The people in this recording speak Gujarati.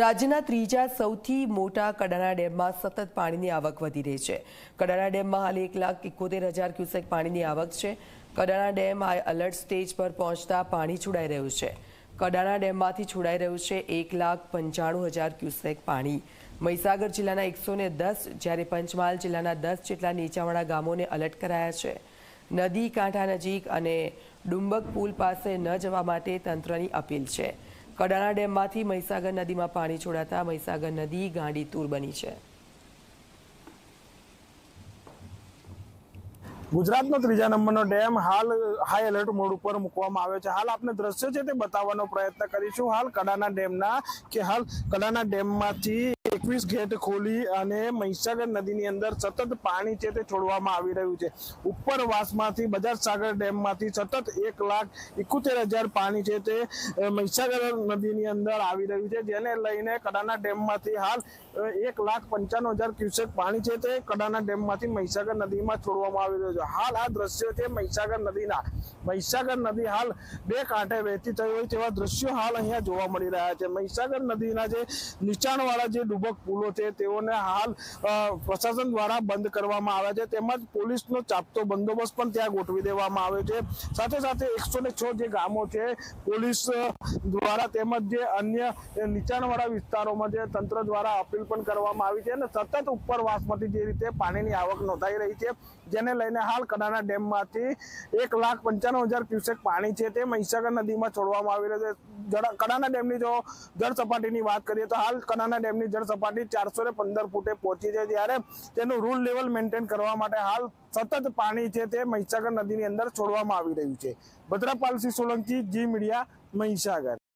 રાજ્યના ત્રીજા સૌથી મોટા કડાણા ડેમમાં સતત પાણીની આવક વધી રહી છે। કડાણા ડેમમાં હાલ 1,71,000 ક્યુસેક પાણીની આવક છે। Kadana dam high alert stage પર પહોંચતા પાણી છોડાઈ રહ્યું છે। કડાણા ડેમમાંથી છોડાઈ રહ્યું છે 1,95,000 ક્યુસેક પાણી। મહીસાગર જિલ્લાના 110 જ્યારે પંચમહાલ જિલ્લાના 10 જેટલા નીચાણવાળા ગામોને એલર્ટ કરાયા છે। નદી કાંઠા નજીક અને ડુંબક પુલ પાસે ન જવા માટે તંત્રની અપીલ છે। કડાણા ડેમમાંથી મહીસાગર નદીમાં પાણી છોડાતા મહીસાગર નદી ગાંડીતુર બની છે। ગુજરાતનો ત્રીજા નંબરનો ડેમ હાલ હાઈ એલર્ટ મોડ ઉપર મૂકવામાં આવ્યો છે। હાલ આપણે દ્રશ્ય છે તે બતાવવાનો પ્રયત્ન કરીશું। હાલ કડાણા ડેમમાંથી 21 ગેટ ખોલી અને મહીસાગર નદીની અંદર સતત પાણી છે તે છોડવામાં આવી રહ્યું છે। ઉપરવાસમાંથી બજાજ સાગર ડેમમાંથી સતત 1,71,000 પાણી છે તે મહીસાગર નદીની અંદર આવી રહ્યું છે, જેને લઈને કડાણા ડેમમાંથી હાલ 1,95,000 ક્યુસેક પાણી છે તે કડાણા ડેમમાંથી મહીસાગર નદીમાં છોડવામાં આવી રહ્યું છે। હાલ આ દ્રશ્યો છે મહીસાગર નદી હાલ બે કાંઠે વહેતી થઈ હોય તેવા દ્રશ્યો હાલ અહીંયા જોવા મળી રહ્યા છે। મહીસાગર નદીના જે નીચાણવાળા જે ડુબક પુલો છે તેઓને હાલ પ્રશાસન દ્વારા બંધ કરવામાં આવ્યા છે, તેમજ પોલીસનો ચાપતો બંદોબસ્ત પણ ત્યાં ગોઠવી દેવામાં આવ્યો છે। સાથે સાથે 106 જે ગામો છે પોલીસ દ્વારા તેમજ જે અન્ય નીચાણવાળા વિસ્તારોમાં જે તંત્ર દ્વારા અપીલ પણ કરવામાં આવી છે અને સતત ઉપરવાસમાંથી જે રીતે પાણીની આવક નોંધાઈ રહી છે, જેને લઈને હાલ કડાણા ડેમમાંથી 1,95,000 ક્યુસેક પાણી છે તે મહીસાગર નદીમાં છોડવામાં આવી રહ્યું છે। કડાણા ડેમની જો જળ સપાટીની વાત કરીએ તો હાલ કડાણા ડેમની જળ સપાટી 415 ફૂટે પહોંચી છે, જ્યારે તેનું રૂલ લેવલ મેન્ટેન કરવા માટે હાલ સતત પાણી છે તે મહીસાગર નદીની અંદર છોડવામાં આવી રહ્યું છે। ભદ્રપાલસિંહ સોલંકી, જી મીડિયા, મહીસાગર।